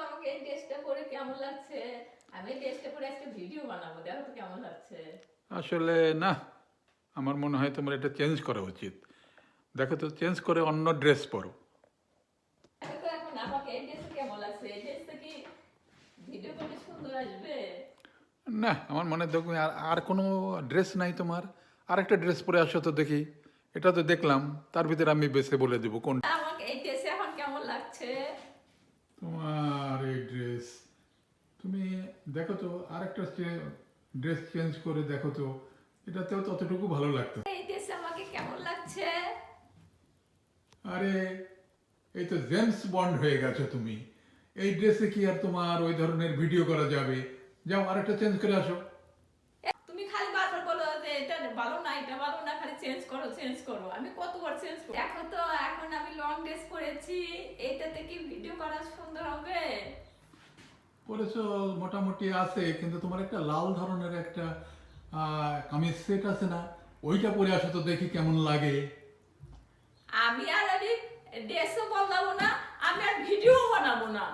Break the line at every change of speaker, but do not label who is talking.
আমাকে এই ড্রেসটা পরে কেমন লাগছে। আমি এই ড্রেসটা পরে একটা ভিডিও বানাবো, দেখো তো কেমন লাগছে।
আসলে না, আমার মনে হয় তোমার এটা চেঞ্জ করা উচিত। দেখো তো, চেঞ্জ করে অন্য ড্রেস পরো।
দেখো তো এখন আমাকে এই ড্রেসটা কেমন লাগছে, এই ড্রেসটা কি ভিডিও করলে সুন্দর আসবে?
না, আমার মনে দেখো আর আর কোনো ড্রেস নাই তোমার। আর একটা ড্রেস পরে আসো তো দেখি। এটা তো দেখলাম, তার ভিতরে আমি বেছে বলে দেবো কোন
আমাকে এই ড্রেসে এখন কেমন লাগছে।
তোমার এই ড্রেস। তুমি দেখো তো আর একটা ড্রেস চেঞ্জ করে দেখো তো, এটাতেও ততটুকু ভালো লাগতো।
এই ড্রেসে আমাকে কেমন লাগছে।
আরে, এই তো জেমস বন্ড হয়ে গেছো তুমি। এই ড্রেসে কি আর তোমার ওই ধরনের ভিডিও করা যাবে? যাও আরেকটা চেঞ্জ করে আসো।
তুমি খালি বারবার বলো যে এটা ভালো না, এটা ভালো না, খালি চেঞ্জ করো চেঞ্জ করো। আমি কতবার চেঞ্জ করব। দেখো তো এখন আমি লং ড্রেস পরেছি, এটাতে কি ভিডিও করা সুন্দর হবে?
পরেছো মোটামুটি আছে, কিন্তু তোমার একটা লাল ধরনের একটা কামিজ সেট আছে না? ওইটা পরে আসো তো দেখি কেমন লাগে।
আমি আর ড্রেসও বদলাবো না, আমি আর ভিডিও বানাবো না।